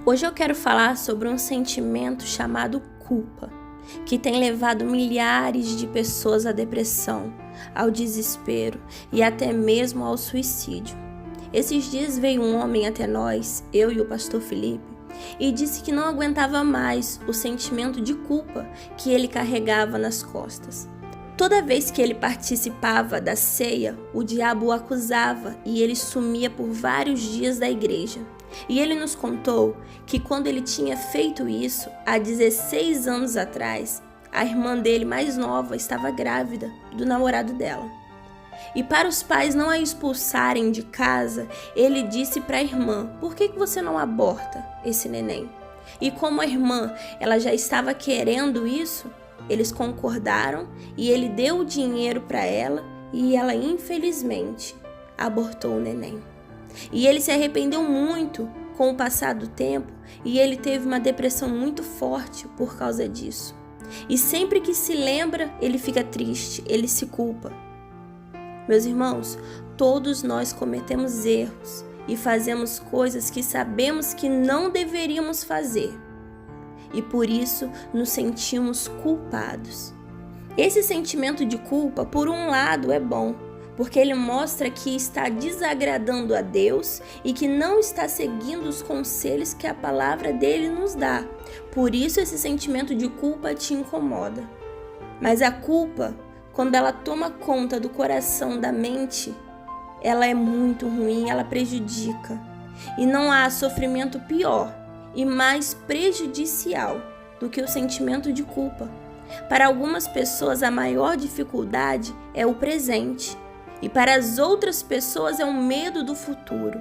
Hoje eu quero falar sobre um sentimento chamado culpa, que tem levado milhares de pessoas à depressão, ao desespero e até mesmo ao suicídio. Esses dias veio um homem até nós, eu e o pastor Felipe, e disse que não aguentava mais o sentimento de culpa que ele carregava nas costas. Toda vez que ele participava da ceia, o diabo o acusava e ele sumia por vários dias da igreja. E ele nos contou que quando ele tinha feito isso, há 16 anos atrás, a irmã dele mais nova estava grávida do namorado dela. E para os pais não a expulsarem de casa, ele disse para a irmã: por que você não aborta esse neném? E como a irmã ela já estava querendo isso, eles concordaram e ele deu o dinheiro para ela e ela infelizmente abortou o neném. E ele se arrependeu muito com o passar do tempo e ele teve uma depressão muito forte por causa disso. E sempre que se lembra, ele fica triste, ele se culpa. Meus irmãos, todos nós cometemos erros e fazemos coisas que sabemos que não deveríamos fazer. E por isso nos sentimos culpados. Esse sentimento de culpa, por um lado, é bom, porque ele mostra que está desagradando a Deus e que não está seguindo os conselhos que a palavra dele nos dá. Por isso esse sentimento de culpa te incomoda. Mas a culpa, quando ela toma conta do coração, da mente, ela é muito ruim, ela prejudica. E não há sofrimento pior e mais prejudicial do que o sentimento de culpa. Para algumas pessoas, a maior dificuldade é o presente. E para as outras pessoas é o medo do futuro.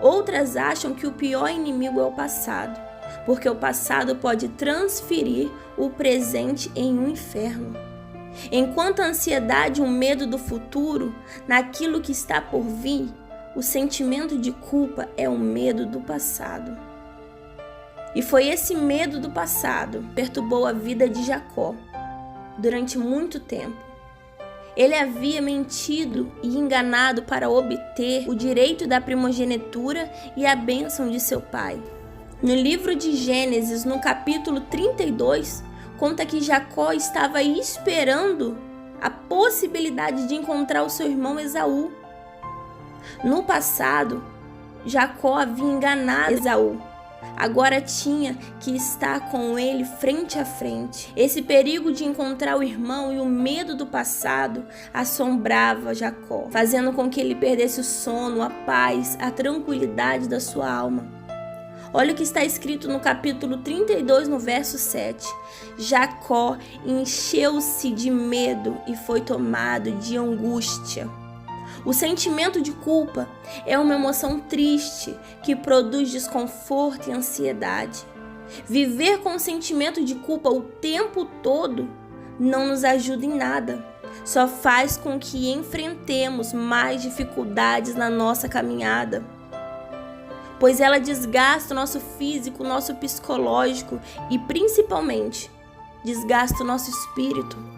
Outras acham que o pior inimigo é o passado, porque o passado pode transferir o presente em um inferno. Enquanto a ansiedade e o medo do futuro, naquilo que está por vir, o sentimento de culpa é o medo do passado. E foi esse medo do passado que perturbou a vida de Jacó durante muito tempo. Ele havia mentido e enganado para obter o direito da primogenitura e a bênção de seu pai. No livro de Gênesis, no capítulo 32, conta que Jacó estava esperando a possibilidade de encontrar o seu irmão Esaú. No passado, Jacó havia enganado Esaú. Agora tinha que estar com ele frente a frente. Esse perigo de encontrar o irmão e o medo do passado assombrava Jacó, fazendo com que ele perdesse o sono, a paz, a tranquilidade da sua alma. Olha o que está escrito no capítulo 32, no verso 7. Jacó encheu-se de medo e foi tomado de angústia. O sentimento de culpa é uma emoção triste que produz desconforto e ansiedade. Viver com o sentimento de culpa o tempo todo não nos ajuda em nada. Só faz com que enfrentemos mais dificuldades na nossa caminhada. Pois ela desgasta o nosso físico, o nosso psicológico e principalmente desgasta o nosso espírito.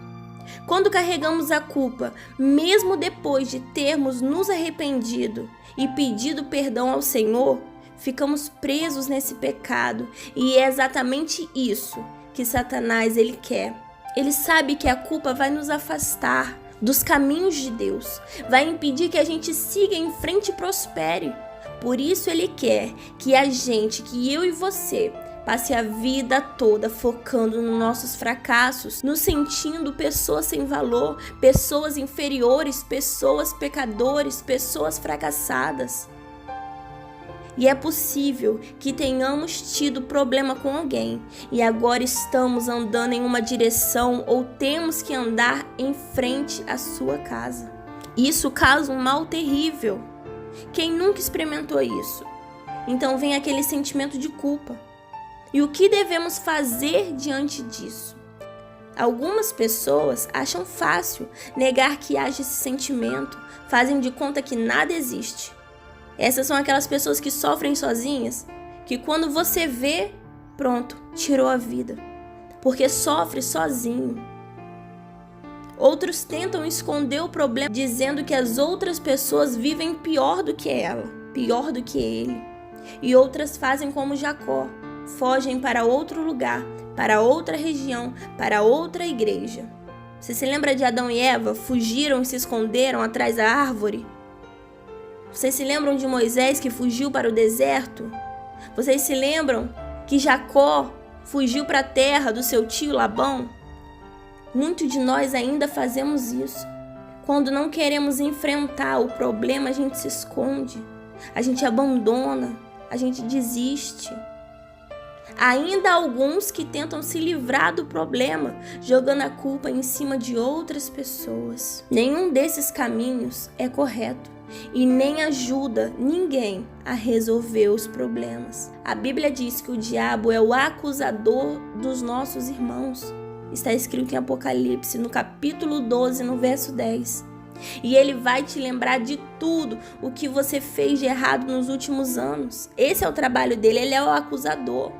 Quando carregamos a culpa, mesmo depois de termos nos arrependido e pedido perdão ao Senhor, ficamos presos nesse pecado e é exatamente isso que Satanás ele quer. Ele sabe que a culpa vai nos afastar dos caminhos de Deus, vai impedir que a gente siga em frente e prospere. Por isso ele quer que a gente, que eu e você, passe a vida toda focando nos nossos fracassos, nos sentindo pessoas sem valor, pessoas inferiores, pessoas pecadores, pessoas fracassadas. E é possível que tenhamos tido problema com alguém e agora estamos andando em uma direção ou temos que andar em frente à sua casa. Isso causa um mal terrível. Quem nunca experimentou isso? Então vem aquele sentimento de culpa. E o que devemos fazer diante disso? Algumas pessoas acham fácil negar que haja esse sentimento, fazem de conta que nada existe. Essas são aquelas pessoas que sofrem sozinhas, que quando você vê, pronto, tirou a vida, porque sofre sozinho. Outros tentam esconder o problema dizendo que as outras pessoas vivem pior do que ela, pior do que ele. E outras fazem como Jacó, fogem para outro lugar, para outra região, para outra igreja. Você se lembra de Adão e Eva? Fugiram e se esconderam atrás da árvore? Vocês se lembram de Moisés que fugiu para o deserto? Vocês se lembram que Jacó fugiu para a terra do seu tio Labão? Muitos de nós ainda fazemos isso. Quando não queremos enfrentar o problema, a gente se esconde, a gente abandona, a gente desiste. Ainda há alguns que tentam se livrar do problema, jogando a culpa em cima de outras pessoas. Nenhum desses caminhos é correto e nem ajuda ninguém a resolver os problemas. A Bíblia diz que o diabo é o acusador dos nossos irmãos. Está escrito em Apocalipse, no capítulo 12, no verso 10. E ele vai te lembrar de tudo o que você fez de errado nos últimos anos. Esse é o trabalho dele, ele é o acusador.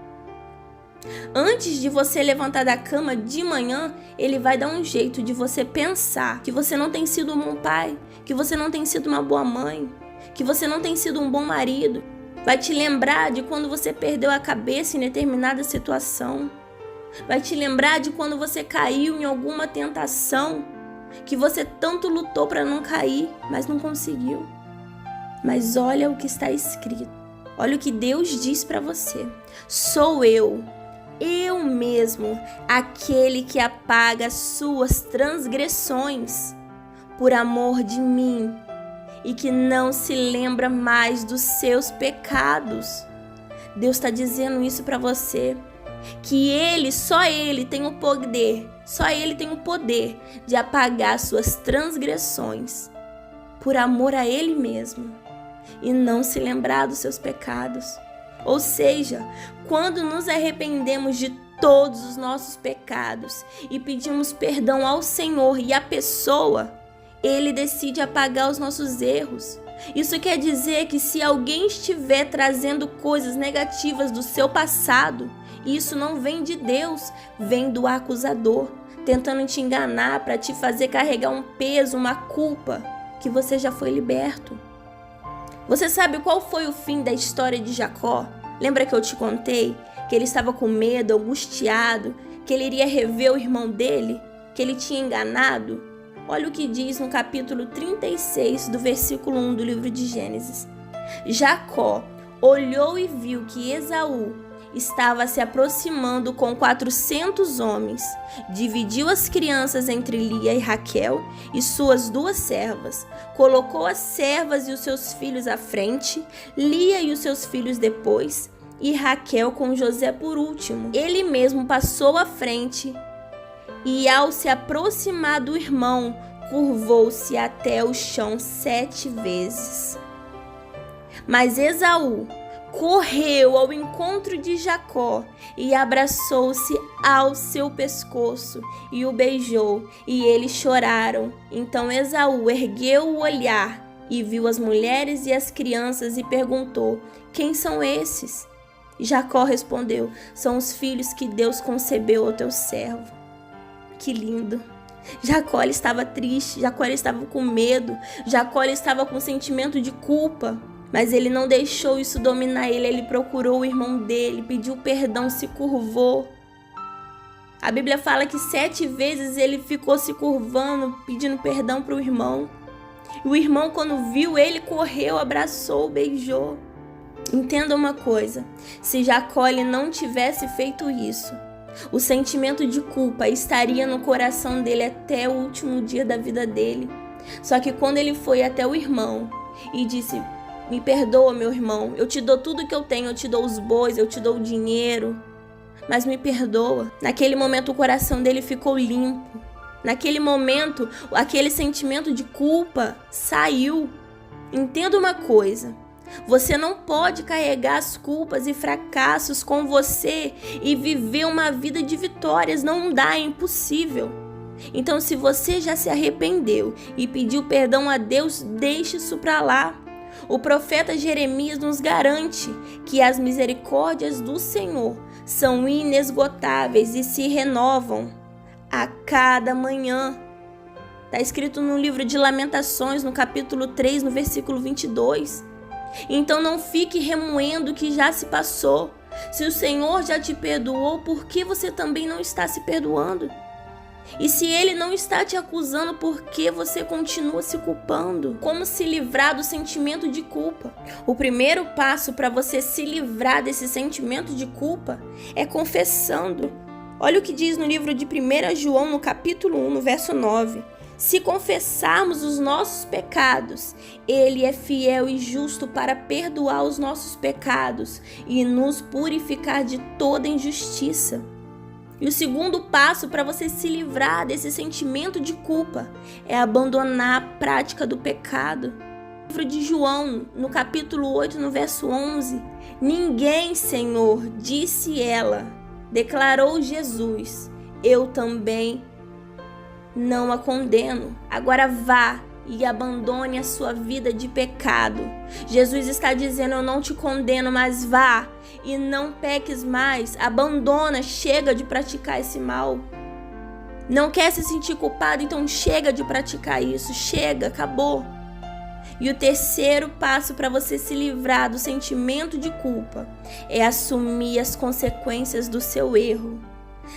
Antes de você levantar da cama de manhã, ele vai dar um jeito de você pensar que você não tem sido um bom pai, que você não tem sido uma boa mãe, que você não tem sido um bom marido. Vai te lembrar de quando você perdeu a cabeça em determinada situação. Vai te lembrar de quando você caiu em alguma tentação, que você tanto lutou para não cair, mas não conseguiu. Mas olha o que está escrito. Olha o que Deus diz para você. Sou eu mesmo, aquele que apaga suas transgressões por amor de mim e que não se lembra mais dos seus pecados. Deus está dizendo isso para você. Que só ele tem o poder de apagar suas transgressões por amor a ele mesmo e não se lembrar dos seus pecados. Ou seja, quando nos arrependemos de todos os nossos pecados e pedimos perdão ao Senhor e à pessoa, ele decide apagar os nossos erros. Isso quer dizer que se alguém estiver trazendo coisas negativas do seu passado, isso não vem de Deus, vem do acusador, tentando te enganar para te fazer carregar um peso, uma culpa, que você já foi liberto. Você sabe qual foi o fim da história de Jacó? Lembra que eu te contei que ele estava com medo, angustiado, que ele iria rever o irmão dele, que ele tinha enganado? Olha o que diz no capítulo 36 do versículo 1 do livro de Gênesis. Jacó olhou e viu que Esaú estava se aproximando com 400 homens. Dividiu as crianças entre Lia e Raquel e suas 2 servas. Colocou as servas e os seus filhos à frente, Lia e os seus filhos depois, e Raquel com José por último. Ele mesmo passou à frente e, ao se aproximar do irmão, curvou-se até o chão 7 vezes. Mas Esaú correu ao encontro de Jacó e abraçou-se ao seu pescoço e o beijou, e eles choraram. Então Esaú ergueu o olhar e viu as mulheres e as crianças e perguntou: quem são esses? Jacó respondeu: são os filhos que Deus concebeu ao teu servo. Que lindo! Jacó estava triste, Jacó estava com medo, Jacó estava com sentimento de culpa. Mas ele não deixou isso dominar ele procurou o irmão dele, pediu perdão, se curvou. A Bíblia fala que 7 vezes ele ficou se curvando, pedindo perdão para o irmão. E o irmão, quando viu ele, correu, abraçou, beijou. Entenda uma coisa, se Jacó não tivesse feito isso, o sentimento de culpa estaria no coração dele até o último dia da vida dele. Só que quando ele foi até o irmão e disse: me perdoa, meu irmão, eu te dou tudo que eu tenho, eu te dou os bois, eu te dou o dinheiro, mas me perdoa. Naquele momento o coração dele ficou limpo. Naquele momento, aquele sentimento de culpa saiu. Entenda uma coisa, você não pode carregar as culpas e fracassos com você e viver uma vida de vitórias, não dá, é impossível. Então, se você já se arrependeu e pediu perdão a Deus, deixe isso para lá. O profeta Jeremias nos garante que as misericórdias do Senhor são inesgotáveis e se renovam a cada manhã. Está escrito no livro de Lamentações, no capítulo 3, no versículo 22. Então não fique remoendo o que já se passou. Se o Senhor já te perdoou, por que você também não está se perdoando? E se Ele não está te acusando, por que você continua se culpando? Como se livrar do sentimento de culpa? O primeiro passo para você se livrar desse sentimento de culpa é confessando. Olha o que diz no livro de 1 João, no capítulo 1, no verso 9. Se confessarmos os nossos pecados, Ele é fiel e justo para perdoar os nossos pecados e nos purificar de toda injustiça. E o segundo passo para você se livrar desse sentimento de culpa é abandonar a prática do pecado. No livro de João, no capítulo 8, no verso 11, ninguém, Senhor, disse ela, declarou Jesus, eu também não a condeno. Agora vá e abandone a sua vida de pecado. Jesus está dizendo, eu não te condeno, mas vá e não peques mais. Abandona, chega de praticar esse mal. Não quer se sentir culpado, então chega de praticar isso. Chega, acabou. E o terceiro passo para você se livrar do sentimento de culpa é assumir as consequências do seu erro.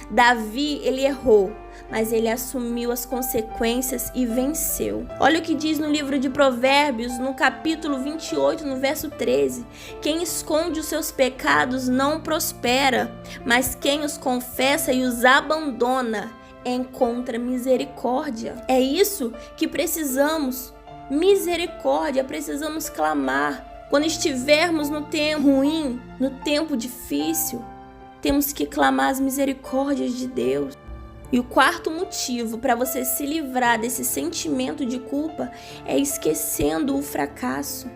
Davi, ele errou, mas ele assumiu as consequências e venceu. Olha o que diz no livro de Provérbios, no capítulo 28, no verso 13. Quem esconde os seus pecados não prospera, mas quem os confessa e os abandona encontra misericórdia. É isso que precisamos, misericórdia, precisamos clamar. Quando estivermos no tempo ruim, no tempo difícil, temos que clamar as misericórdias de Deus. E o quarto motivo para você se livrar desse sentimento de culpa é esquecendo o fracasso.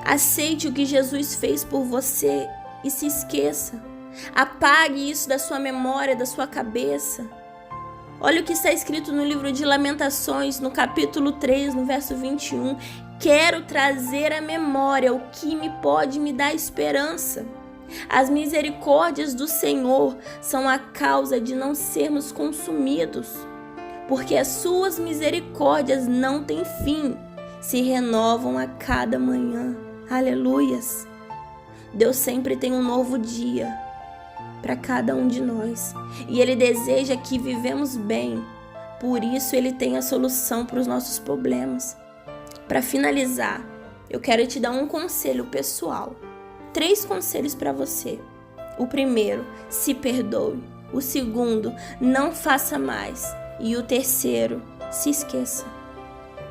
Aceite o que Jesus fez por você e se esqueça. Apague isso da sua memória, da sua cabeça. Olha o que está escrito no livro de Lamentações, no capítulo 3, no verso 21. Quero trazer à memória o que pode me dar esperança. As misericórdias do Senhor são a causa de não sermos consumidos, porque as suas misericórdias não têm fim, se renovam a cada manhã. Aleluias! Deus sempre tem um novo dia para cada um de nós e Ele deseja que vivemos bem, por isso Ele tem a solução para os nossos problemas. Para finalizar, eu quero te dar um conselho pessoal. 3 conselhos para você. O primeiro, se perdoe. O segundo, não faça mais. E o terceiro, se esqueça.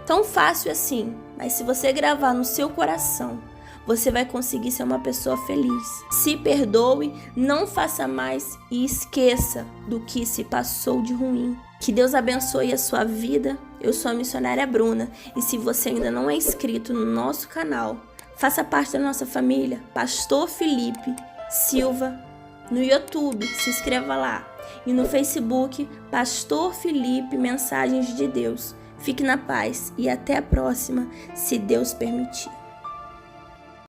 Tão fácil assim, mas se você gravar no seu coração, você vai conseguir ser uma pessoa feliz. Se perdoe, não faça mais e esqueça do que se passou de ruim. Que Deus abençoe a sua vida. Eu sou a missionária Bruna e se você ainda não é inscrito no nosso canal, faça parte da nossa família, Pastor Felipe Silva, no YouTube, se inscreva lá. E no Facebook, Pastor Felipe Mensagens de Deus. Fique na paz e até a próxima, se Deus permitir.